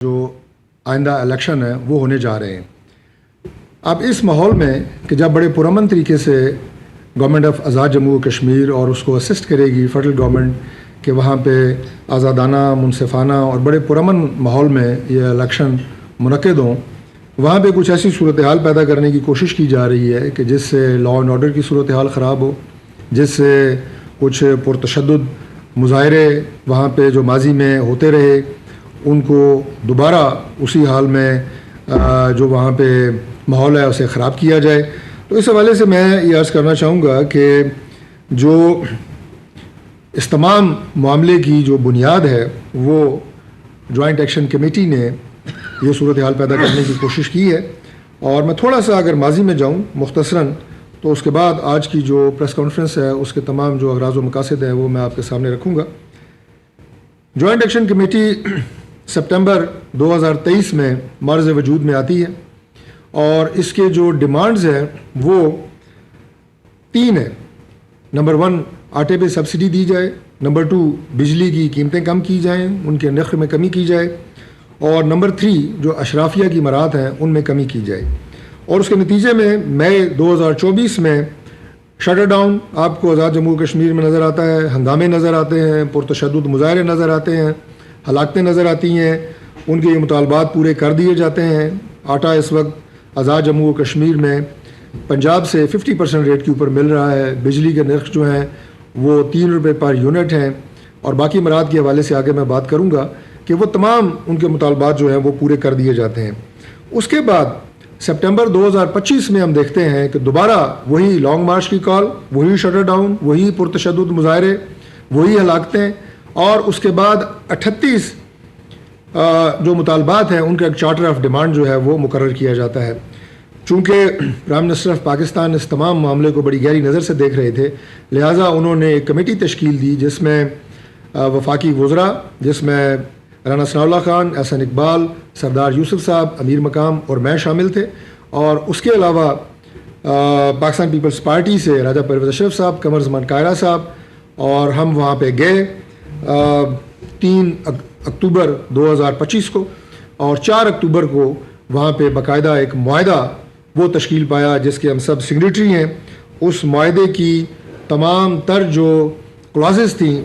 جو آئندہ الیکشن ہے وہ ہونے جا رہے ہیں۔ اب اس ماحول میں کہ جب بڑے پرامن طریقے سے گورنمنٹ آف آزاد جموں و کشمیر اور اس کو اسسٹ کرے گی فیڈرل گورنمنٹ کہ وہاں پہ آزادانہ، منصفانہ اور بڑے پرامن ماحول میں یہ الیکشن منعقد ہوں، وہاں پہ کچھ ایسی صورتحال پیدا کرنے کی کوشش کی جا رہی ہے کہ جس سے لا اینڈ آرڈر کی صورتحال خراب ہو، جس سے کچھ پرتشدد مظاہرے وہاں پہ جو ماضی میں ہوتے رہے ان کو دوبارہ اسی حال میں جو وہاں پہ ماحول ہے اسے خراب کیا جائے۔ تو اس حوالے سے میں یہ عرض کرنا چاہوں گا کہ جو اس تمام معاملے کی جو بنیاد ہے وہ جوائنٹ ایکشن کمیٹی نے یہ صورتحال پیدا کرنے کی کوشش کی ہے، اور میں تھوڑا سا اگر ماضی میں جاؤں مختصراً تو اس کے بعد آج کی جو پریس کانفرنس ہے اس کے تمام جو اغراض و مقاصد ہیں وہ میں آپ کے سامنے رکھوں گا۔ جوائنٹ ایکشن کمیٹی سپٹمبر 2023 میں معرض وجود میں آتی ہے، اور اس کے جو ڈیمانڈز ہیں وہ 3 ہیں۔ نمبر 1 آٹے پہ سبسڈی دی جائے، نمبر 2 بجلی کی قیمتیں کم کی جائیں، ان کے نرخ میں کمی کی جائے، اور نمبر 3 جو اشرافیہ کی مراعات ہیں ان میں کمی کی جائے۔ اور اس کے نتیجے میں مئی 2024 میں شٹر ڈاؤن آپ کو آزاد جموں کشمیر میں نظر آتا ہے، ہنگامے نظر آتے ہیں، پرتشدد مظاہرے نظر آتے ہیں، ہلاکتیں نظر آتی ہیں، ان کے یہ مطالبات پورے کر دیے جاتے ہیں۔ آٹا اس وقت آزاد جموں و کشمیر میں پنجاب سے 50% ریٹ کے اوپر مل رہا ہے، بجلی کے نرخ جو ہیں وہ 3 روپے پر یونٹ ہیں، اور باقی مراعات کے حوالے سے آگے میں بات کروں گا کہ وہ تمام ان کے مطالبات جو ہیں وہ پورے کر دیے جاتے ہیں۔ اس کے بعد سپٹمبر 2025 میں ہم دیکھتے ہیں کہ دوبارہ وہی لانگ مارچ کی کال، وہی شٹر ڈاؤن، وہی پرتشدد مظاہرے، وہی ہلاکتیں، اور اس کے بعد 38 جو مطالبات ہیں ان کا ایک چارٹر آف ڈیمانڈ جو ہے وہ مقرر کیا جاتا ہے۔ چونکہ پرائم منسٹر آف پاکستان اس تمام معاملے کو بڑی گہری نظر سے دیکھ رہے تھے، لہٰذا انہوں نے ایک کمیٹی تشکیل دی جس میں وفاقی وزراء، جس میں رانا ثناء اللہ خان، احسن اقبال، سردار یوسف صاحب، امیر مقام اور میں شامل تھے، اور اس کے علاوہ پاکستان پیپلز پارٹی سے راجہ پرویز اشرف صاحب، قمر زمان قاہرہ صاحب، اور ہم وہاں پہ گئے 3 اکتوبر 2025 کو، اور 4 اکتوبر کو وہاں پہ باقاعدہ ایک معاہدہ وہ تشکیل پایا جس کے ہم سب سگریٹری ہیں۔ اس معاہدے کی تمام تر جو کلازز تھیں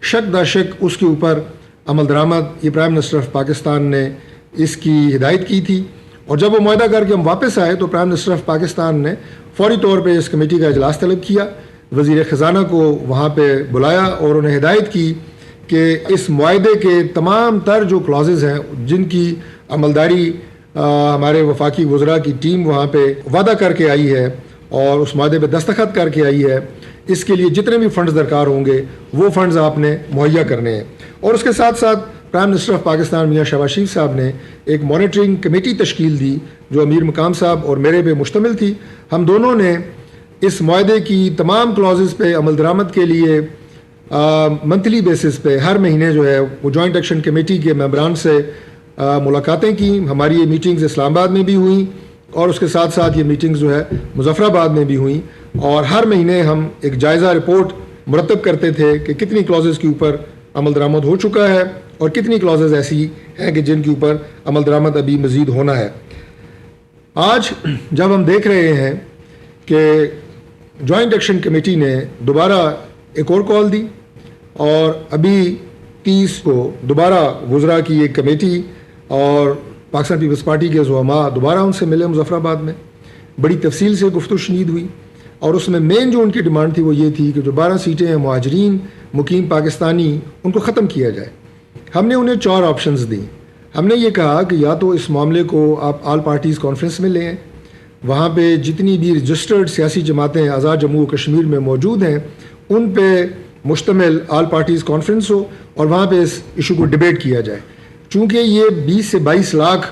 شک دا شک اس کے اوپر عمل درآمد یہ پرائم منسٹر آف پاکستان نے اس کی ہدایت کی تھی، اور جب وہ معاہدہ کر کے ہم واپس آئے تو پرائم منسٹر آف پاکستان نے فوری طور پہ اس کمیٹی کا اجلاس طلب کیا، وزیر خزانہ کو وہاں پہ بلایا اور انہیں ہدایت کی کہ اس معاہدے کے تمام تر جو کلازز ہیں جن کی عملداری ہمارے وفاقی وزراء کی ٹیم وہاں پہ وعدہ کر کے آئی ہے اور اس معاہدے پہ دستخط کر کے آئی ہے، اس کے لیے جتنے بھی فنڈز درکار ہوں گے وہ فنڈز آپ نے مہیا کرنے ہیں۔ اور اس کے ساتھ ساتھ پرائم منسٹر آف پاکستان میاں شہباز شریف صاحب نے ایک مانیٹرنگ کمیٹی تشکیل دی جو امیر مقام صاحب اور میرے پہ مشتمل تھی۔ ہم دونوں نے اس معاہدے کی تمام کلازز پہ عمل درآمد کے لیے منتھلی بیسس پہ ہر مہینے جو ہے وہ جوائنٹ ایکشن کمیٹی کے ممبران سے ملاقاتیں کی۔ ہماری یہ میٹنگز اسلام آباد میں بھی ہوئیں، اور اس کے ساتھ ساتھ یہ میٹنگز جو ہے مظفر آباد میں بھی ہوئیں، اور ہر مہینے ہم ایک جائزہ رپورٹ مرتب کرتے تھے کہ کتنی کلازز کے اوپر عمل درآمد ہو چکا ہے اور کتنی کلازز ایسی ہیں کہ جن کے اوپر عمل درآمد ابھی مزید ہونا ہے۔ آج جب ہم دیکھ رہے ہیں کہ جوائنٹ ایکشن کمیٹی نے دوبارہ ایک اور کال دی، اور ابھی 30 کو دوبارہ وزراء کی ایک کمیٹی اور پاکستان پیپلز پارٹی کے زعماء دوبارہ ان سے ملے مظفر آباد میں، بڑی تفصیل سے گفت و شنید ہوئی، اور اس میں مین جو ان کی ڈیمانڈ تھی وہ یہ تھی کہ جو 12 سیٹیں ہیں مہاجرین مقیم پاکستانی ان کو ختم کیا جائے۔ ہم نے انہیں 4 آپشنز دیں۔ ہم نے یہ کہا کہ یا تو اس معاملے کو آپ آل پارٹیز کانفرنس میں لیں، وہاں پہ جتنی بھی رجسٹرڈ سیاسی جماعتیں آزاد جموں و کشمیر میں موجود ہیں ان پہ مشتمل آل پارٹیز کانفرنس ہو اور وہاں پہ اس ایشو کو ڈیبیٹ کیا جائے۔ چونکہ یہ 20 سے 22 لاکھ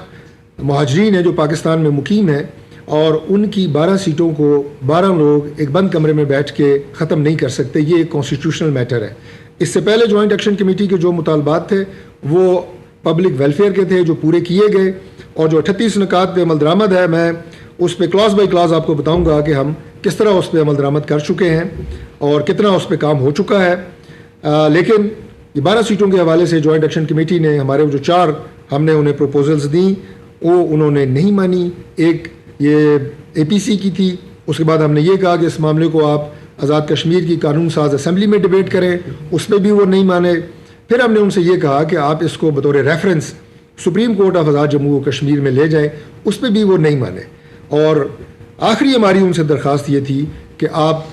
مہاجرین ہیں جو پاکستان میں مقیم ہیں، اور ان کی 12 سیٹوں کو 12 لوگ ایک بند کمرے میں بیٹھ کے ختم نہیں کر سکتے، یہ ایک کانسٹیٹیوشنل میٹر ہے۔ اس سے پہلے جوائنٹ ایکشن کمیٹی کے جو مطالبات تھے وہ پبلک ویلفیئر کے تھے جو پورے کیے گئے، اور جو 38 نکات پہ عمل درآمد ہے میں اس پہ کلاس بائی کلاس آپ کو بتاؤں گا کہ ہم کس طرح اس پہ عمل درآمد کر چکے ہیں اور کتنا اس پہ کام ہو چکا ہے۔ لیکن یہ 12 سیٹوں کے حوالے سے جوائنٹ ایکشن کمیٹی نے ہمارے جو 4 ہم نے انہیں پروپوزلز دیں، وہ انہوں نے نہیں مانی. ایک یہ APC کی تھی. اس کے بعد ہم نے یہ کہا کہ اس معاملے کو آپ آزاد کشمیر کی قانون ساز اسمبلی میں ڈیبیٹ کریں، اس پہ بھی وہ نہیں مانے. پھر ہم نے ان سے یہ کہا کہ آپ اس کو بطور reference supreme court of Azad Jammu و کشمیر میں لے جائیں، اس پہ بھی وہ نہیں مانے. اور آخری ہماری ان سے درخواست یہ تھی کہ آپ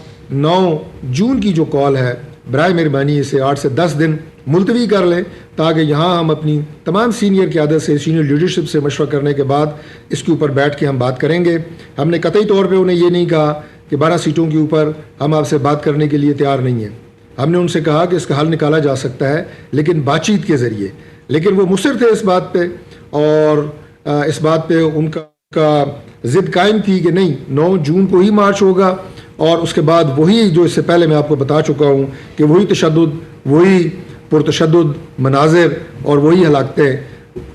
9 جون کی جو کال ہے برائے مہربانی اسے 8 سے 10 دن ملتوی کر لیں، تاکہ یہاں ہم اپنی تمام سینئر قیادت سے، سینئر لیڈرشپ سے مشورہ کرنے کے بعد اس کے اوپر بیٹھ کے ہم بات کریں گے. ہم نے قطعی طور پہ انہیں یہ نہیں کہا کہ 12 سیٹوں کے اوپر ہم آپ سے بات کرنے کے لیے تیار نہیں ہیں. ہم نے ان سے کہا کہ اس کا حل نکالا جا سکتا ہے لیکن بات چیت کے ذریعے. لیکن وہ مصر تھے اس بات پہ، اور اس بات پہ ان کا ضد قائم تھی کہ نہیں، 9 جون کو ہی مارچ ہوگا. اور اس کے بعد وہی جو اس سے پہلے میں آپ کو بتا چکا ہوں کہ وہی تشدد، وہی پرتشدد مناظر اور وہی ہلاکتیں.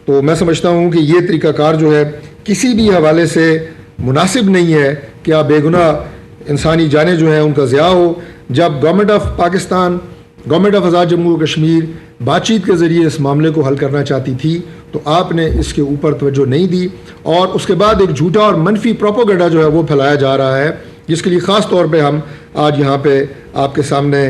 تو میں سمجھتا ہوں کہ یہ طریقہ کار جو ہے کسی بھی حوالے سے مناسب نہیں ہے کہ آپ بے گناہ انسانی جانیں جو ہیں ان کا ضیاع ہو. جب government of Pakistan, government of Azad Jammu و کشمیر بات چیت کے ذریعے اس معاملے کو حل کرنا چاہتی تھی تو آپ نے اس کے اوپر توجہ نہیں دی، اور اس کے بعد ایک جھوٹا اور منفی پروپیگنڈا جو ہے وہ پھیلایا جا رہا ہے، جس کے لیے خاص طور پہ ہم آج یہاں پہ آپ کے سامنے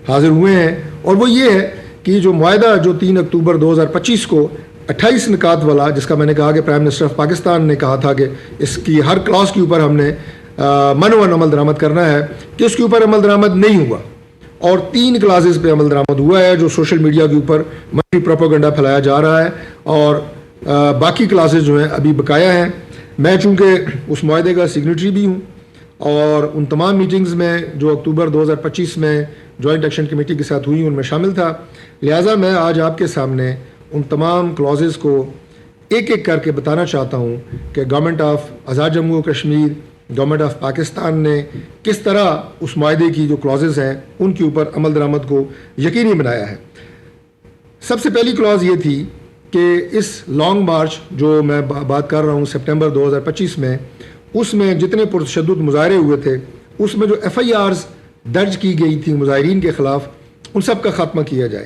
حاضر ہوئے ہیں. اور وہ یہ ہے کہ جو معاہدہ جو 3 اکتوبر 2025 کو 28 نکات والا، جس کا میں نے کہا کہ پرائم منسٹر آف پاکستان نے کہا تھا کہ اس کی ہر کلاس کے اوپر ہم نے منوان عمل درآمد کرنا ہے، کہ اس کے اوپر عمل درآمد نہیں ہوا. اور 3 کلازز پہ عمل درآمد ہوا ہے جو سوشل میڈیا کے اوپر منفی پروپیگنڈا پھیلایا جا رہا ہے، اور باقی کلازز جو ہیں ابھی بقایا ہیں. میں چونکہ اس معاہدے کا سگنیٹری بھی ہوں، اور ان تمام میٹنگز میں جو اکتوبر 2025 میں جوائنٹ ایکشن کمیٹی کے ساتھ ہوئی ان میں شامل تھا. لہٰذا میں آج آپ کے سامنے ان تمام کلازز کو ایک ایک کر کے بتانا چاہتا ہوں کہ گورنمنٹ آف آزاد جموں و کشمیر، گورنمنٹ آف پاکستان نے کس طرح اس معاہدے کی جو کلازز ہیں ان کے اوپر عمل درآمد کو یقینی بنایا ہے. سب سے پہلی کلاز یہ تھی کہ اس لانگ مارچ جو میں بات کر رہا ہوں سپٹمبر 2025 میں، اس میں جتنے پرتشدد مظاہرے ہوئے تھے، اس میں جو FIRs درج کی گئی تھی مظاہرین کے خلاف، ان سب کا خاتمہ کیا جائے.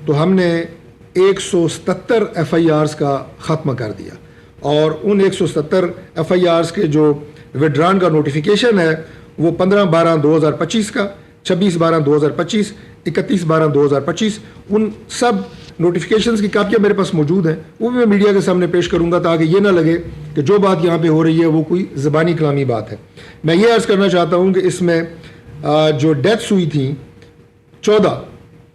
تو ہم نے 177 FIRs کا خاتمہ کر دیا، اور ان 177 FIRs کے جو وڈران کا نوٹیفیکیشن ہے وہ 15/12/2025 کا، 26/12/2025، 31/12/2025، ان سب نوٹیفیکیشنز کی کاپیاں میرے پاس موجود ہیں. وہ بھی میں میڈیا کے سامنے پیش کروں گا تاکہ یہ نہ لگے کہ جو بات یہاں پہ ہو رہی ہے وہ کوئی زبانی کلامی بات ہے. میں یہ عرض کرنا چاہتا ہوں کہ اس میں جو ڈیتھس ہوئی تھیں 14،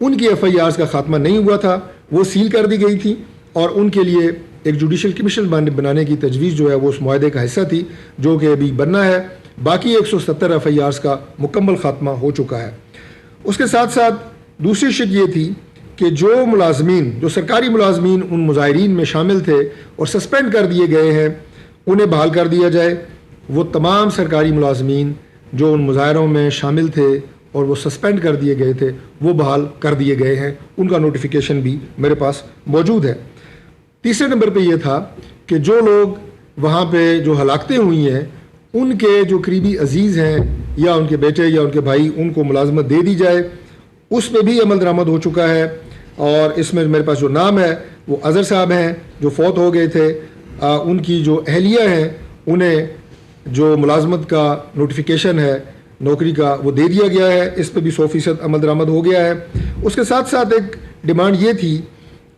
ان کی FIRs کا خاتمہ نہیں ہوا تھا، وہ سیل کر دی گئی تھی، اور ان کے لیے ایک جوڈیشل کمیشن بنانے کی تجویز جو ہے وہ اس معاہدے کا حصہ تھی، جو کہ ابھی بننا ہے. باقی 177 FIRs کا مکمل خاتمہ ہو چکا ہے. اس کے ساتھ ساتھ دوسری شق یہ تھی کہ جو ملازمین، جو سرکاری ملازمین ان مظاہرین میں شامل تھے اور سسپینڈ کر دیے گئے ہیں، انہیں بحال کر دیا جائے. وہ تمام سرکاری ملازمین جو ان مظاہروں میں شامل تھے اور وہ سسپینڈ کر دیے گئے تھے، وہ بحال کر دیے گئے ہیں. ان کا نوٹیفیکیشن بھی میرے پاس موجود ہے. تیسرے نمبر پہ یہ تھا کہ جو لوگ وہاں پہ جو ہلاکتیں ہوئی ہیں، ان کے جو قریبی عزیز ہیں یا ان کے بیٹے یا ان کے بھائی، ان کو ملازمت دے دی جائے. اس پہ بھی عمل درآمد ہو چکا ہے، اور اس میں میرے پاس جو نام ہے وہ اظہر صاحب ہیں جو فوت ہو گئے تھے. ان کی جو اہلیہ ہیں انہیں جو ملازمت کا نوٹیفیکیشن ہے نوکری کا وہ دے دیا گیا ہے. اس پہ بھی 100% عمل درآمد ہو گیا ہے. اس کے ساتھ ساتھ ایک ڈیمانڈ یہ تھی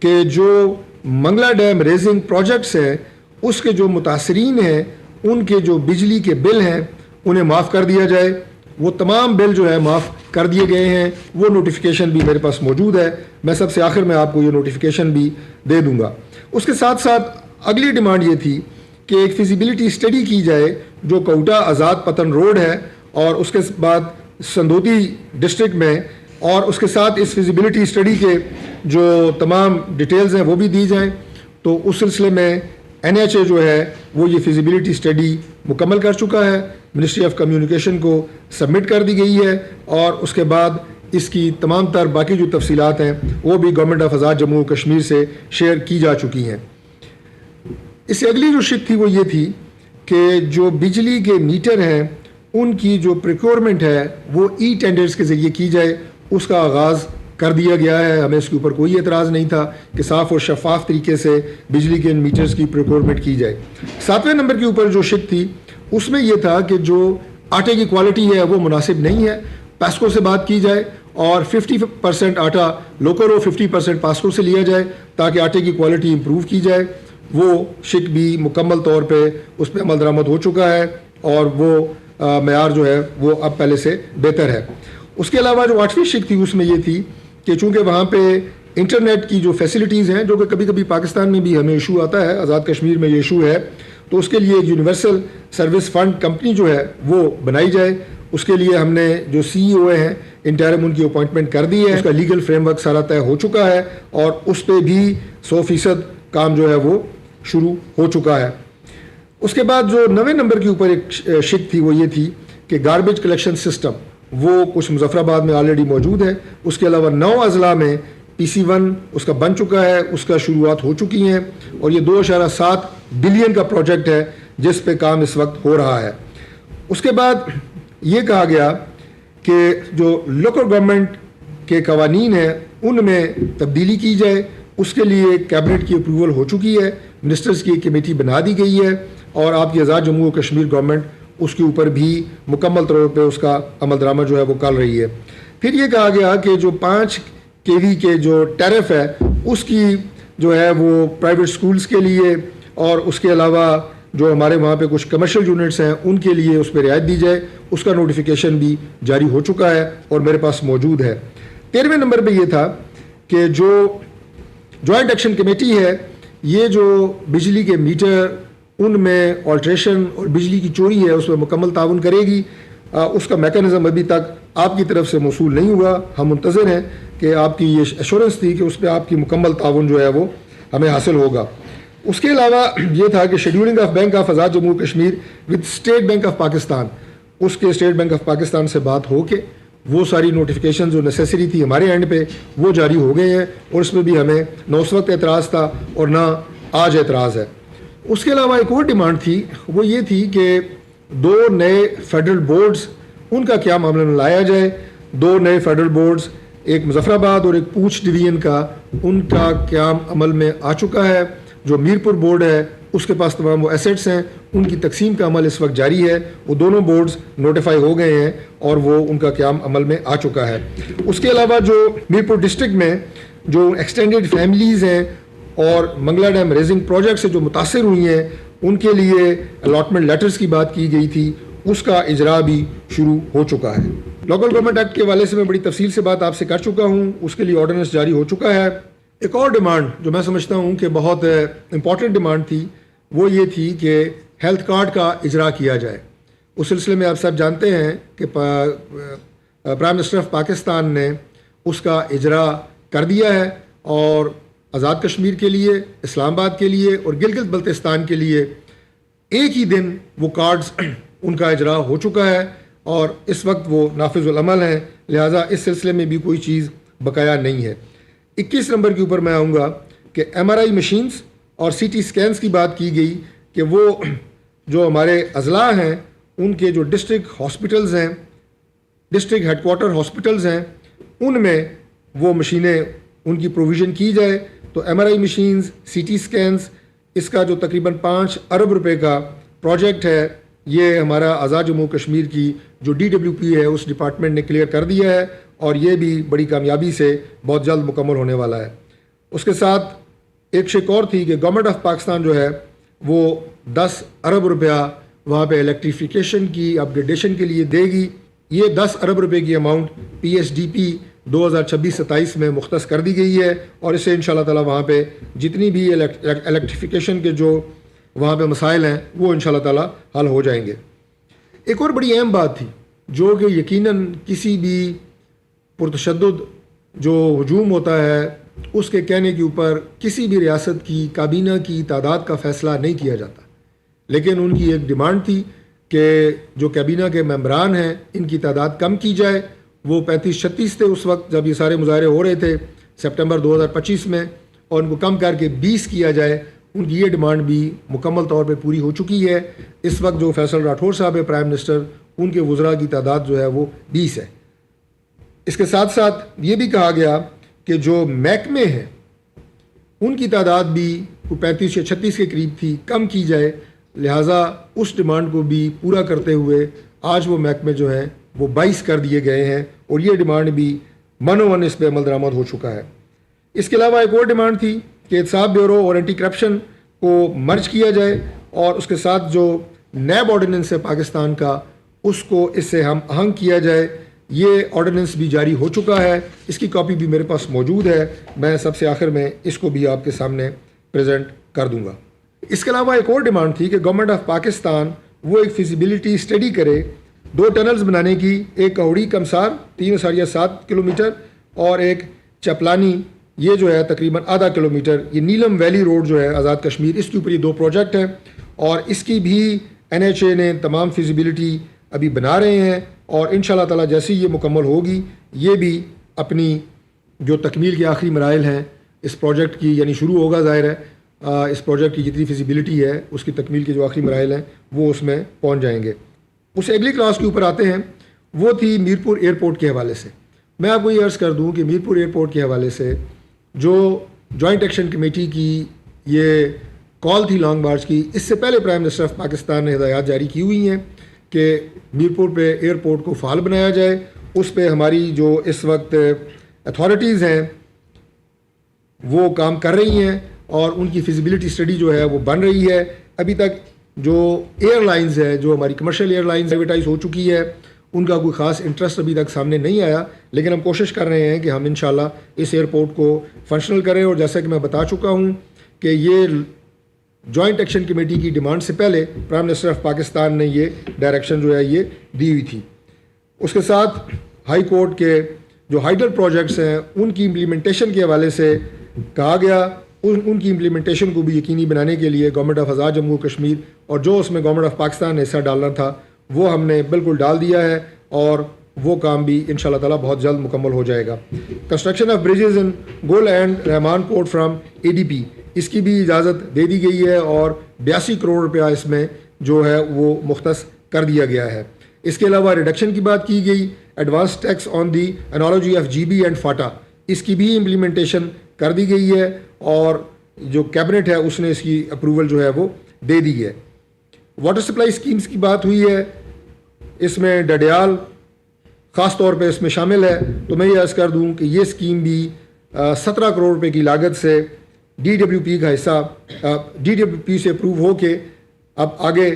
کہ جو منگلا ڈیم ریزنگ پروجیکٹس ہیں، اس کے جو متاثرین ہیں ان کے جو بجلی کے بل ہیں انہیں معاف کر دیا جائے. وہ تمام بل جو ہے معاف کر دیے گئے ہیں. وہ نوٹیفیکیشن بھی میرے پاس موجود ہے. میں سب سے آخر میں آپ کو یہ نوٹیفیکیشن بھی دے دوں گا. اس کے ساتھ ساتھ اگلی ڈیمانڈ یہ تھی کہ ایک فیزیبلٹی اسٹڈی کی جائے جو کوئٹہ آزاد پتن روڈ ہے، اور اس کے بعد سندودی ڈسٹرکٹ میں، اور اس کے ساتھ اس فیزیبلٹی اسٹڈی کے جو تمام ڈیٹیلز ہیں وہ بھی دی جائیں. تو اس سلسلے میں NHA جو ہے وہ یہ فیزیبلٹی اسٹڈی مکمل کر چکا ہے، منسٹری آف کمیونیکیشن کو سبمٹ کر دی گئی ہے، اور اس کے بعد اس کی تمام تر باقی جو تفصیلات ہیں وہ بھی گورنمنٹ آف آزاد جموں و کشمیر سے شیئر کی جا چکی ہیں. اس سے اگلی جو شق تھی وہ یہ تھی کہ جو بجلی کے میٹر ہیں ان کی جو پریکیورمنٹ ہے وہ ای ٹینڈرز کے ذریعے کی جائے. اس کا آغاز کر دیا گیا ہے. ہمیں اس کے اوپر کوئی اعتراض نہیں تھا کہ صاف اور شفاف طریقے سے بجلی کے ان میٹرز کی پروکیورمنٹ کی جائے. 7ویں نمبر کے اوپر جو شک تھی اس میں یہ تھا کہ جو آٹے کی کوالٹی ہے وہ مناسب نہیں ہے. پیسکو سے بات کی جائے اور 50% آٹا لوکل اور 50% پاسکو سے لیا جائے تاکہ آٹے کی کوالٹی امپروو کی جائے. وہ شک بھی مکمل طور پہ اس پہ عمل درآمد ہو چکا ہے اور وہ معیار جو ہے وہ اب پہلے سے بہتر ہے. اس کے علاوہ جو 8ویں شک تھی اس میں یہ تھی کہ چونکہ وہاں پہ انٹرنیٹ کی جو فیسلٹیز ہیں جو کہ کبھی کبھی پاکستان میں بھی ہمیں ایشو آتا ہے, آزاد کشمیر میں یہ ایشو ہے, تو اس کے لیے ایک یونیورسل سروس فنڈ کمپنی جو ہے وہ بنائی جائے. اس کے لیے ہم نے جو CEO ہیں انٹرم ان کی اپوائنٹمنٹ کر دی ہے. اس کا لیگل فریم ورک سارا طے ہو چکا ہے اور اس پہ بھی 100% کام جو ہے وہ شروع ہو چکا ہے. اس کے بعد جو 9ویں نمبر کے اوپر ایک شک تھی وہ یہ تھی کہ گاربیج کلیکشن سسٹم وہ کچھ مظفر آباد میں آلریڈی موجود ہے. اس کے علاوہ 9 اضلاع میں PC1 اس کا بن چکا ہے, اس کا شروعات ہو چکی ہیں اور یہ 2.7 بلین کا پروجیکٹ ہے جس پہ کام اس وقت ہو رہا ہے. اس کے بعد یہ کہا گیا کہ جو لوکل گورنمنٹ کے قوانین ہیں ان میں تبدیلی کی جائے. اس کے لیے کیبنٹ کی اپروول ہو چکی ہے, منسٹرز کی ایک کمیٹی بنا دی گئی ہے اور آپ کی آزاد جموں و کشمیر گورنمنٹ اس کے اوپر بھی مکمل طور پہ اس کا عمل درآمد جو ہے وہ کر رہی ہے. پھر یہ کہا گیا کہ جو 5 KV کے جو ٹیرف ہے اس کی جو ہے وہ پرائیویٹ سکولز کے لیے اور اس کے علاوہ جو ہمارے وہاں پہ کچھ کمرشل یونٹس ہیں ان کے لیے اس پہ رعایت دی جائے. اس کا نوٹیفیکیشن بھی جاری ہو چکا ہے اور میرے پاس موجود ہے. 13ویں نمبر پہ یہ تھا کہ جو جوائنٹ ایکشن کمیٹی ہے یہ جو بجلی کے میٹر ان میں آلٹریشن اور بجلی کی چوری ہے اس میں مکمل تعاون کرے گی. اس کا میکانزم ابھی تک آپ کی طرف سے موصول نہیں ہوا. ہم منتظر ہیں کہ آپ کی یہ ایشورنس تھی کہ اس پہ آپ کی مکمل تعاون جو ہے وہ ہمیں حاصل ہوگا. اس کے علاوہ یہ تھا کہ scheduling of bank of Azad Jammu Kashmir with State Bank of Pakistan, اس کے اسٹیٹ بینک آف پاکستان سے بات ہو کے وہ ساری نوٹیفیکیشن جو نیسیسری تھی ہمارے اینڈ پہ وہ جاری ہو گئے ہیں اور اس میں بھی ہمیں نہ اس وقت اعتراض تھا اور نہ آج اعتراض ہے. اس کے علاوہ ایک اور ڈیمانڈ تھی وہ یہ تھی کہ 2 نئے فیڈرل بورڈز ان کا کیا معاملہ میں لایا جائے. 2 نئے فیڈرل بورڈز, ایک مظفر آباد اور ایک پونچھ ڈویژن کا, ان کا قیام عمل میں آ چکا ہے. جو میرپور بورڈ ہے اس کے پاس تمام وہ ایسٹس ہیں, ان کی تقسیم کا عمل اس وقت جاری ہے. وہ دونوں بورڈز نوٹیفائی ہو گئے ہیں اور وہ ان کا قیام عمل میں آ چکا ہے. اس کے علاوہ جو میرپور ڈسٹرکٹ میں جو ایکسٹینڈیڈ فیملیز ہیں اور منگلا ڈیم ریزنگ پروجیکٹ سے جو متاثر ہوئی ہیں ان کے لیے الاٹمنٹ لیٹرز کی بات کی گئی تھی, اس کا اجرا بھی شروع ہو چکا ہے. لوکل گورنمنٹ ایکٹ کے حوالے سے میں بڑی تفصیل سے بات آپ سے کر چکا ہوں, اس کے لیے آرڈیننس جاری ہو چکا ہے. ایک اور ڈیمانڈ جو میں سمجھتا ہوں کہ بہت امپورٹنٹ ڈیمانڈ تھی وہ یہ تھی کہ ہیلتھ کارڈ کا اجرا کیا جائے. اس سلسلے میں آپ سب جانتے ہیں کہ پرائم منسٹر آف پاکستان نے اس کا اجرا کر دیا ہے اور آزاد کشمیر کے لیے, اسلام آباد کے لیے اور گلگت بلتستان کے لیے ایک ہی دن وہ کارڈز ان کا اجرا ہو چکا ہے اور اس وقت وہ نافذ العمل ہیں. لہٰذا اس سلسلے میں بھی کوئی چیز بقایا نہیں ہے. 21 نمبر کے اوپر میں آؤں گا کہ MRI مشینز اور CT اسکینس کی بات کی گئی کہ وہ جو ہمارے اضلاع ہیں ان کے جو ڈسٹرکٹ ہاسپٹلز ہیں, ڈسٹرکٹ ہیڈ کوارٹر ہاسپٹلز ہیں, ان میں وہ مشینیں ان کی پروویژن کی جائے. تو MRI مشینز, CT اسکینس, اس کا جو تقریباً 5 ارب روپے کا پروجیکٹ ہے یہ ہمارا آزاد جموں کشمیر کی جو DWP ہے اس ڈپارٹمنٹ نے کلیئر کر دیا ہے اور یہ بھی بڑی کامیابی سے بہت جلد مکمل ہونے والا ہے. اس کے ساتھ ایک شک اور تھی کہ گورنمنٹ آف پاکستان جو ہے وہ 10 ارب روپیہ وہاں پہ الیکٹریفیکیشن کی اپ گریڈیشن کے لیے دے گی. یہ 10 ارب روپے کی اماؤنٹ PSDP 2026-27 میں مختص کر دی گئی ہے اور اس سے انشاءاللہ تعالی وہاں پہ جتنی بھی الیکٹریفیکیشن کے جو وہاں پہ مسائل ہیں وہ انشاءاللہ تعالی حل ہو جائیں گے. ایک اور بڑی اہم بات تھی جو کہ یقیناً کسی بھی پرتشدد جو ہجوم ہوتا ہے اس کے کہنے کے اوپر کسی بھی ریاست کی کابینہ کی تعداد کا فیصلہ نہیں کیا جاتا, لیکن ان کی ایک ڈیمانڈ تھی کہ جو کابینہ کے ممبران ہیں ان کی تعداد کم کی جائے. وہ 35-36 تھے اس وقت جب یہ سارے مظاہرے ہو رہے تھے سپٹمبر 2025 میں, اور ان کو کم کر کے 20 کیا جائے. ان کی یہ ڈیمانڈ بھی مکمل طور پہ پوری ہو چکی ہے. اس وقت جو فیصل راٹھور صاحب ہے پرائم منسٹر, ان کے وزراء کی تعداد جو ہے وہ 20 ہے. اس کے ساتھ ساتھ یہ بھی کہا گیا کہ جو محکمے ہیں ان کی تعداد بھی 35 یا 36 کے قریب تھی، کم کی جائے، لہٰذا اس ڈیمانڈ کو بھی پورا کرتے ہوئے آج وہ محکمے جو ہیں وہ 22 کر دیے گئے ہیں، اور یہ ڈیمانڈ بھی منومن اس پہ عمل درآمد ہو چکا ہے۔ اس کے علاوہ ایک اور ڈیمانڈ تھی کہ احتساب بیورو اور اینٹی کرپشن کو مرج کیا جائے، اور اس کے ساتھ جو نیب آرڈیننس ہے پاکستان کا اس کو اس سے ہم آہنگ کیا جائے۔ یہ آرڈیننس بھی جاری ہو چکا ہے، اس کی کاپی بھی میرے پاس موجود ہے، میں سب سے آخر میں اس کو بھی آپ کے سامنے پریزنٹ کر دوں گا۔ اس کے علاوہ ایک اور ڈیمانڈ تھی کہ گورنمنٹ آف پاکستان وہ ایک فیزیبلٹی اسٹڈی کرے 2 ٹنلز بنانے کی، ایک کہوڑی کمسار 3.7 کلومیٹر اور ایک چپلانی یہ جو ہے تقریباً آدھا کلومیٹر، یہ نیلم ویلی روڈ جو ہے آزاد کشمیر، اس کے اوپر یہ 2 پروجیکٹ ہیں، اور اس کی بھی NHA نے تمام فیزیبلٹی ابھی بنا رہے ہیں، اور انشاءاللہ تعالی جیسی یہ مکمل ہوگی یہ بھی اپنی جو تکمیل کے آخری مراحل ہیں اس پروجیکٹ کی، یعنی شروع ہوگا ظاہر ہے اس پروجیکٹ کی جتنی فیزیبلٹی ہے اس کی تکمیل کے جو آخری مراحل ہیں وہ اس میں پہنچ جائیں گے۔ اس اگلی کلاس کے اوپر آتے ہیں، وہ تھی میرپور ایئرپورٹ کے حوالے سے۔ میں آپ کو یہ عرض کر دوں کہ میرپور ایئرپورٹ کے حوالے سے جو جوائنٹ ایکشن کمیٹی کی یہ کال تھی لانگ مارچ کی، اس سے پہلے پرائم منسٹر آف پاکستان نے ہدایات جاری کی ہوئی ہیں کہ میرپور پہ ایئرپورٹ کو فعال بنایا جائے۔ اس پہ ہماری جو اس وقت اتھارٹیز ہیں وہ کام کر رہی ہیں، اور ان کی فیزیبلٹی اسٹڈی جو ہے وہ بن رہی ہے۔ ابھی تک جو ایئر لائنز ہے، جو ہماری کمرشل ایئر لائنز ایڈورٹائز ہو چکی ہے، ان کا کوئی خاص انٹرسٹ ابھی تک سامنے نہیں آیا، لیکن ہم کوشش کر رہے ہیں کہ ہم انشاءاللہ اس ایئرپورٹ کو فنکشنل کریں، اور جیسا کہ میں بتا چکا ہوں کہ یہ جوائنٹ ایکشن کمیٹی کی ڈیمانڈ سے پہلے پرائم منسٹر آف پاکستان نے یہ ڈائریکشن جو ہے یہ دی ہوئی تھی۔ اس کے ساتھ ہائی کورٹ کے جو ہائیڈل پروجیکٹس ہیں ان کی امپلیمنٹیشن کے حوالے سے کہا گیا، ان کی امپلیمنٹیشن کو بھی یقینی بنانے کے لیے گورنمنٹ آف آزاد جموں کشمیر اور جو اس میں گورنمنٹ آف پاکستان نے حصہ ڈالنا تھا وہ ہم نے بالکل ڈال دیا ہے، اور وہ کام بھی انشاءاللہ تعالیٰ بہت جلد مکمل ہو جائے گا۔ کنسٹرکشن آف بریجز ان گول and Rahman port from ADP، اس کی بھی اجازت دے دی گئی ہے، اور 82 کروڑ روپیہ اس میں جو ہے وہ مختص کر دیا گیا ہے۔ اس کے علاوہ ریڈکشن کی بات کی گئی، advance tax on the analogy of GB and FATA, اس کی بھی امپلیمنٹیشن کر دی گئی ہے، اور جو کیبنٹ ہے اس نے اس کی اپروول جو ہے وہ دے دی ہے۔ واٹر سپلائی اسکیمز کی بات ہوئی ہے، اس میں ڈڈیال خاص طور پہ اس میں شامل ہے، تو میں یہ عرض کر دوں کہ یہ اسکیم بھی 17 کروڑ روپے کی لاگت سے DWP کا حصہ DWP سے اپروو ہو کے اب آگے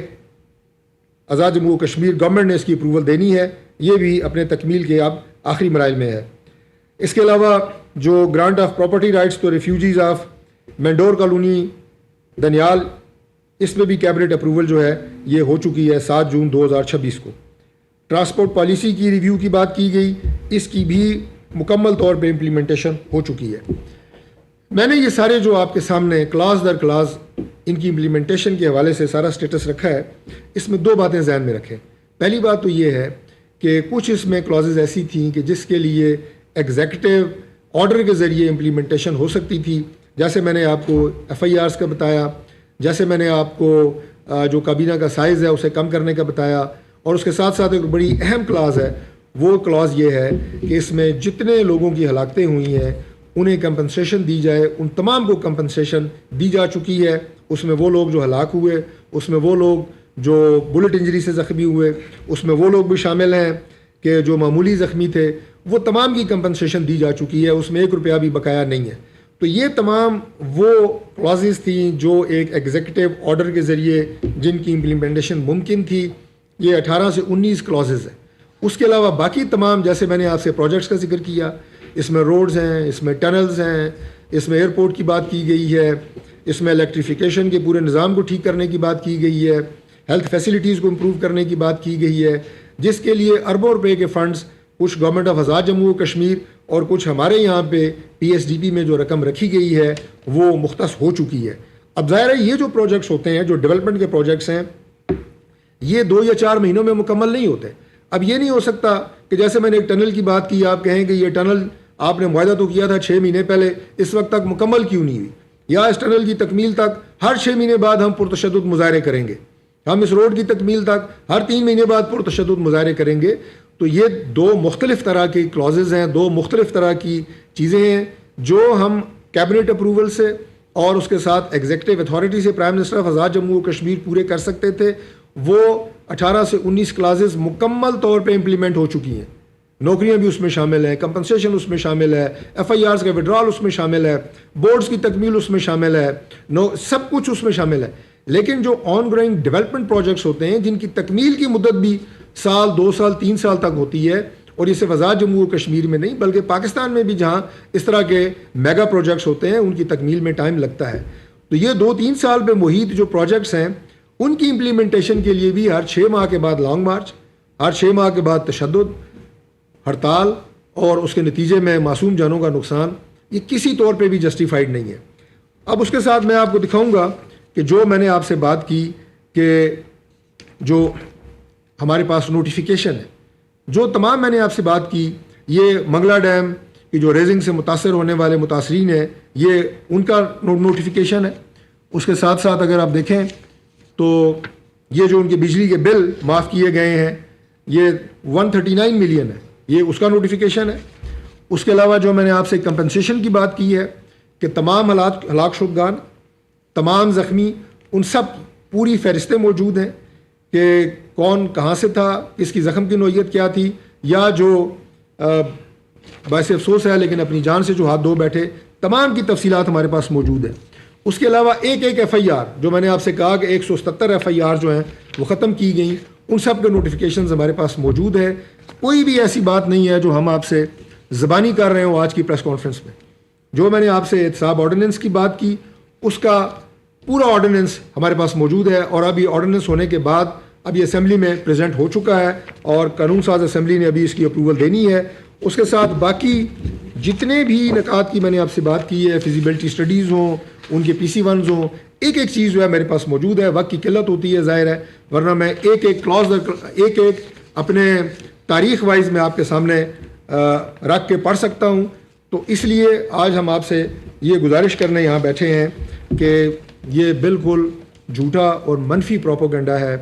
آزاد جموں کشمیر گورنمنٹ نے اس کی اپروول دینی ہے، یہ بھی اپنے تکمیل کے اب آخری مراحل میں ہے۔ اس کے علاوہ جو گرانٹ آف پراپرٹی رائٹس تو ریفیوجیز آف مینڈور کالونی دنیال، اس میں بھی کیبنٹ اپروول جو ہے یہ ہو چکی ہے 7 جون 2026 کو۔ ٹرانسپورٹ پالیسی کی ریویو کی بات کی گئی، اس کی بھی مکمل طور پہ امپلیمنٹیشن ہو چکی ہے۔ میں نے یہ سارے جو آپ کے سامنے کلاس در کلاس ان کی امپلیمنٹیشن کے حوالے سے سارا سٹیٹس رکھا ہے، اس میں 2 باتیں ذہن میں رکھیں۔ پہلی بات تو یہ ہے کہ کچھ اس میں کلازز ایسی تھیں کہ جس کے لیے ایگزیکٹو آرڈر کے ذریعے امپلیمنٹیشن ہو سکتی تھی، جیسے میں نے آپ کو FIRs کا بتایا، جیسے میں نے آپ کو جو کابینہ کا سائز ہے اسے کم کرنے کا بتایا، اور اس کے ساتھ ساتھ ایک بڑی اہم کلاز ہے، وہ کلاز یہ ہے کہ اس میں جتنے لوگوں کی ہلاکتیں ہوئی ہیں انہیں کمپنسیشن دی جائے، ان تمام کو کمپنسیشن دی جا چکی ہے۔ اس میں وہ لوگ جو ہلاک ہوئے، اس میں وہ لوگ جو بلٹ انجری سے زخمی ہوئے، اس میں وہ لوگ بھی شامل ہیں کہ جو معمولی زخمی تھے، وہ تمام کی کمپنسیشن دی جا چکی ہے، اس میں 1 روپیہ بھی بقایا نہیں ہے۔ تو یہ تمام وہ کلازز تھیں جو ایک ایگزیکٹو آرڈر کے ذریعے جن کی امپلیمنٹیشن ممکن تھی، یہ 18 سے 19 کلازز ہیں۔ اس کے علاوہ باقی تمام، جیسے میں نے آپ سے پروجیکٹس کا ذکر کیا، اس میں روڈز ہیں، اس میں ٹنلز ہیں، اس میں ایئرپورٹ کی بات کی گئی ہے، اس میں الیکٹریفیکیشن کے پورے نظام کو ٹھیک کرنے کی بات کی گئی ہے، ہیلتھ فیسلٹیز کو امپروو کرنے کی بات کی گئی ہے، جس کے لیے اربوں روپے کے فنڈز کچھ گورنمنٹ آف آزاد جموں کشمیر اور کچھ ہمارے یہاں پہ PSDP میں جو رقم رکھی گئی ہے وہ مختص ہو چکی ہے۔ اب ظاہر ہے یہ جو پروجیکٹس ہوتے ہیں، جو ڈیولپمنٹ کے پروجیکٹس ہیں، یہ 2 یا 4 مہینوں میں مکمل نہیں ہوتے۔ اب یہ نہیں ہو سکتا کہ جیسے میں نے ایک ٹنل کی بات کی، آپ کہیں کہ یہ ٹنل آپ نے معاہدہ تو کیا تھا 6 مہینے پہلے، اس وقت تک مکمل کیوں نہیں ہوئی، یا اس ٹنل کی تکمیل تک ہر 6 مہینے بعد ہم پرتشدد مظاہرے کریں گے، ہم اس روڈ کی تکمیل تک ہر 3 مہینے بعد پرتشدد مظاہرے کریں گے، تو یہ دو مختلف طرح کی کلازز ہیں، دو مختلف طرح کی چیزیں ہیں جو ہم کیبنٹ اپروول سے اور اس کے ساتھ ایگزیکٹو اتھارٹی سے prime minister of Azad Jammu و کشمیر پورے کر سکتے تھے، وہ 18 سے 19 کلازز مکمل طور پہ امپلیمنٹ ہو چکی ہیں. نوکریاں بھی اس میں شامل ہیں، کمپنسیشن اس میں شامل ہے، ایف آئی آرز کا وڈرال اس میں شامل ہے، بورڈز کی تکمیل اس میں شامل ہے، سب کچھ اس میں شامل ہے. لیکن جو آن گروئنگ ڈیولپمنٹ پروجیکٹس ہوتے ہیں جن کی تکمیل کی مدت بھی سال 2 سال 3 سال تک ہوتی ہے، اور یہ صرف آزاد جموں و کشمیر میں نہیں بلکہ پاکستان میں بھی جہاں اس طرح کے میگا پروجیکٹس ہوتے ہیں ان کی تکمیل میں ٹائم لگتا ہے. تو یہ 2-3 سال پہ محیط جو پروجیکٹس ہیں ان کی امپلیمنٹیشن کے لیے بھی ہر 6 ماہ کے بعد لانگ مارچ، ہر 6 ماہ کے بعد تشدد، ہڑتال اور اس کے نتیجے میں معصوم جانوں کا نقصان، یہ کسی طور پہ بھی جسٹیفائڈ نہیں ہے. اب اس کے ساتھ میں آپ کو دکھاؤں گا کہ جو میں نے آپ سے بات کی کہ جو ہمارے پاس نوٹیفیکیشن ہے، جو تمام میں نے آپ سے بات کی، یہ منگلا ڈیم کی جو ریزنگ سے متاثر ہونے والے متاثرین ہیں یہ ان کا نوٹیفیکیشن ہے. اس کے ساتھ ساتھ اگر آپ دیکھیں تو یہ جو ان کے بجلی کے بل معاف کیے گئے ہیں یہ 139 ملین ہے، یہ اس کا نوٹیفیکیشن ہے. اس کے علاوہ جو میں نے آپ سے کمپنسیشن کی بات کی ہے کہ تمام ہلاک شدگان، تمام زخمی، ان سب پوری فہرستیں موجود ہیں کہ کون کہاں سے تھا، کس کی زخم کی نوعیت کیا تھی، یا جو باعث افسوس ہے لیکن اپنی جان سے جو ہاتھ دھو بیٹھے، تمام کی تفصیلات ہمارے پاس موجود ہیں. اس کے علاوہ ایک ایف آئی آر جو میں نے آپ سے کہا کہ 177 ایف آئی آر جو ہیں وہ ختم کی گئیں، ان سب کے نوٹیفیکیشنز ہمارے پاس موجود ہے. کوئی بھی ایسی بات نہیں ہے جو ہم آپ سے زبانی کر رہے ہوں آج کی پریس کانفرنس میں. جو میں نے آپ سے احتساب آرڈیننس کی بات کی اس کا پورا آرڈیننس ہمارے پاس موجود ہے، اور اب یہ آرڈیننس ہونے کے بعد اب یہ اسمبلی میں پریزنٹ ہو چکا ہے اور قانون ساز اسمبلی نے ابھی اس کی اپروول دینی ہے. اس کے ساتھ باقی جتنے بھی نکات کی میں نے آپ سے بات کی ہے، فیزیبلٹی اسٹڈیز ہوں، ان کے PC1s ہوں، ایک ایک چیز جو ہے میرے پاس موجود ہے. وقت کی قلت ہوتی ہے ظاہر ہے، ورنہ میں ایک ایک کلاز ایک ایک اپنے تاریخ وائز میں آپ کے سامنے رکھ کے پڑھ سکتا ہوں. تو اس لیے آج ہم آپ سے یہ گزارش کرنے یہاں بیٹھے ہیں کہ یہ بالکل جھوٹا اور منفی پروپیگنڈا ہے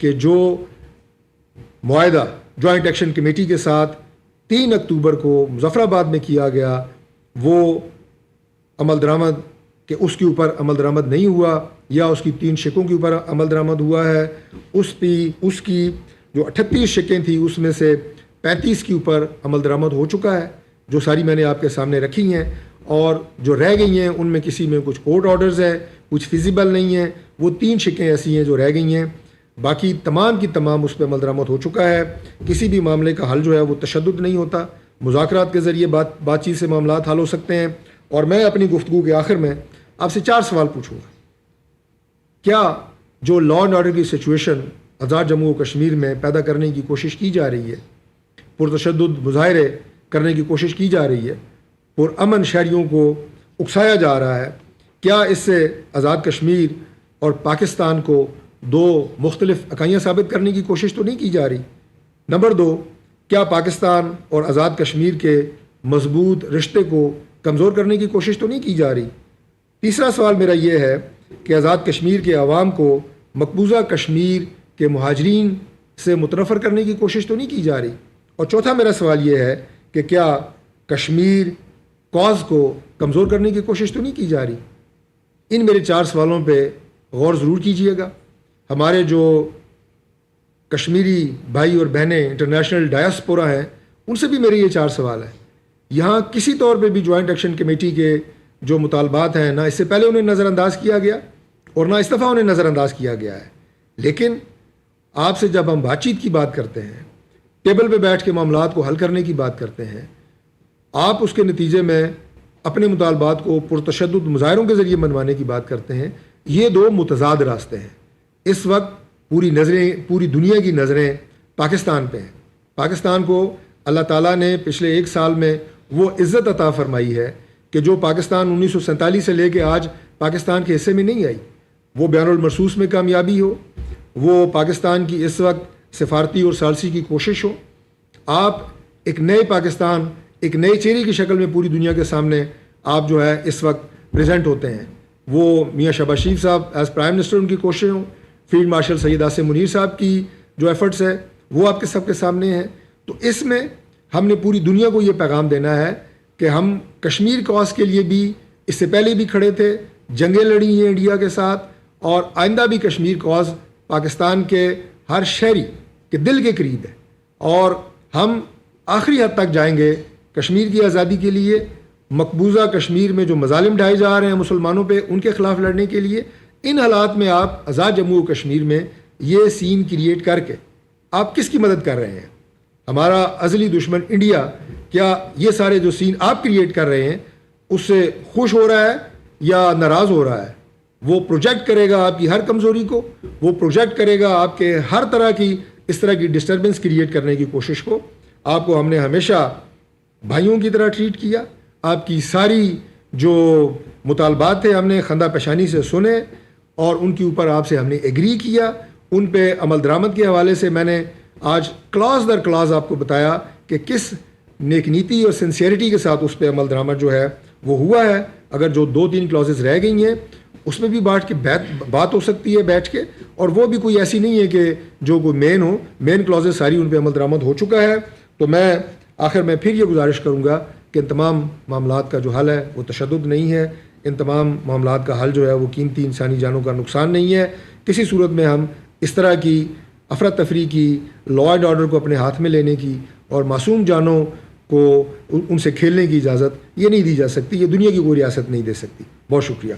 کہ جو معاہدہ جوائنٹ ایکشن کمیٹی کے ساتھ 3 اکتوبر کو مظفر آباد میں کیا گیا وہ عمل درآمد کہ اس کے اوپر عمل درآمد نہیں ہوا، یا اس کی 3 شقوں کے اوپر عمل درآمد ہوا ہے. اس کی جو 38 شقیں تھیں اس میں سے 35 کے اوپر عمل درآمد ہو چکا ہے، جو ساری میں نے آپ کے سامنے رکھی ہیں. اور جو رہ گئی ہیں ان میں کسی میں کچھ کورٹ آرڈرز ہیں، کچھ فیزیبل نہیں ہیں، وہ 3 شقیں ایسی ہیں جو رہ گئی ہیں. باقی تمام کی تمام اس پہ عمل درآمد ہو چکا ہے. کسی بھی معاملے کا حل جو ہے وہ تشدد نہیں ہوتا، مذاکرات کے ذریعے بات چیت سے معاملات حل ہو سکتے ہیں. اور میں اپنی گفتگو کے آخر میں آپ سے 4 سوال پوچھوں گا. کیا جو لا اینڈ آرڈر کی سچویشن آزاد جموں و کشمیر میں پیدا کرنے کی کوشش کی جا رہی ہے، پرتشدد مظاہرے کرنے کی کوشش کی جا رہی ہے، پرامن شہریوں کو اکسایا جا رہا ہے، کیا اس سے آزاد کشمیر اور پاکستان کو 2 مختلف اکائیاں ثابت کرنے کی کوشش تو نہیں کی جا رہی؟ نمبر 2، کیا پاکستان اور آزاد کشمیر کے مضبوط رشتے کو کمزور کرنے کی کوشش تو نہیں کی جا رہی؟ تیسرا سوال میرا یہ ہے کہ آزاد کشمیر کے عوام کو مقبوضہ کشمیر کے مہاجرین سے متنفر کرنے کی کوشش تو نہیں کی جا رہی؟ اور چوتھا میرا سوال یہ ہے کہ کیا کشمیر کاز کو کمزور کرنے کی کوشش تو نہیں کی جا رہی؟ ان میرے 4 سوالوں پہ غور ضرور کیجیے گا. ہمارے جو کشمیری بھائی اور بہنیں انٹرنیشنل ڈایاسپورا ہیں ان سے بھی میرے یہ 4 سوال ہیں. یہاں کسی طور پہ بھی جوائنٹ ایکشن کمیٹی کے جو مطالبات ہیں نہ اس سے پہلے انہیں نظر انداز کیا گیا اور نہ اس دفعہ انہیں نظر انداز کیا گیا ہے. لیکن آپ سے جب ہم بات چیت کی بات کرتے ہیں، ٹیبل پہ بیٹھ کے معاملات کو حل کرنے کی بات کرتے ہیں، آپ اس کے نتیجے میں اپنے مطالبات کو پرتشدد مظاہروں کے ذریعے منوانے کی بات کرتے ہیں. یہ 2 متضاد راستے ہیں. اس وقت پوری دنیا کی نظریں پاکستان پہ ہیں. پاکستان کو اللہ تعالیٰ نے پچھلے 1 سال میں وہ عزت عطا فرمائی ہے کہ جو پاکستان 1947 سے لے کے آج پاکستان کے حصے میں نہیں آئی. وہ بین المرصوص میں کامیابی ہو، وہ پاکستان کی اس وقت سفارتی اور ثالثی کی کوشش ہو. آپ ایک نئے پاکستان، ایک نئے چہرے کی شکل میں پوری دنیا کے سامنے آپ جو ہے اس وقت پریزنٹ ہوتے ہیں. وہ میاں شہباز شریف صاحب ایز پرائم منسٹر ان کی کوششیں ہوں، فیلڈ مارشل سید عاصم منیر صاحب کی جو ایفرٹس ہے وہ آپ کے سب کے سامنے ہیں. تو اس میں ہم نے پوری دنیا کو یہ پیغام دینا ہے کہ ہم کشمیر کاز کے لیے بھی اس سے پہلے بھی کھڑے تھے، جنگیں لڑی ہیں انڈیا کے ساتھ، اور آئندہ بھی کشمیر کاز پاکستان کے ہر شہری کے دل کے قریب ہے، اور ہم آخری حد تک جائیں گے کشمیر کی آزادی کے لیے، مقبوضہ کشمیر میں جو مظالم ڈھائے جا رہے ہیں مسلمانوں پہ ان کے خلاف لڑنے کے لیے۔ ان حالات میں آپ آزاد جموں و کشمیر میں یہ سین کریٹ کر کے آپ کس کی مدد کر رہے ہیں؟ ہمارا ازلی دشمن انڈیا کیا یہ سارے جو سین آپ کریٹ کر رہے ہیں اس سے خوش ہو رہا ہے یا ناراض ہو رہا ہے؟ وہ پروجیکٹ کرے گا آپ کی ہر کمزوری کو، وہ پروجیکٹ کرے گا آپ کے ہر طرح کی اس طرح کی ڈسٹربنس کریٹ کرنے کی کوشش کو۔ آپ کو ہم نے ہمیشہ بھائیوں کی طرح ٹریٹ کیا، آپ کی ساری جو مطالبات تھے ہم نے خندہ پیشانی سے سنے، اور ان کے اوپر آپ سے ہم نے ایگری کیا، ان پہ عمل درآمد کے حوالے سے میں نے آج کلاس در کلاس آپ کو بتایا کہ کس نیک نیتی اور سنسیئرٹی کے ساتھ اس پہ عمل درآمد جو ہے وہ ہوا ہے۔ اگر جو 2-3 کلازز رہ گئی ہیں اس میں بھی بیٹھ کے بات ہو سکتی ہے بیٹھ کے، اور وہ بھی کوئی ایسی نہیں ہے کہ جو کوئی مین کلازز ساری ان پہ عمل درآمد ہو چکا ہے۔ تو میں آخر میں پھر یہ گزارش کروں گا کہ ان تمام معاملات کا جو حل ہے وہ تشدد نہیں ہے، ان تمام معاملات کا حل جو ہے وہ قیمتی انسانی جانوں کا نقصان نہیں ہے۔ کسی صورت میں ہم اس طرح کی افراتفری کی، لا اینڈ آرڈر کو اپنے ہاتھ میں لینے کی اور معصوم جانوں کو ان سے کھیلنے کی اجازت یہ نہیں دی جا سکتی، یہ دنیا کی کوئی ریاست نہیں دے سکتی۔ بہت شکریہ۔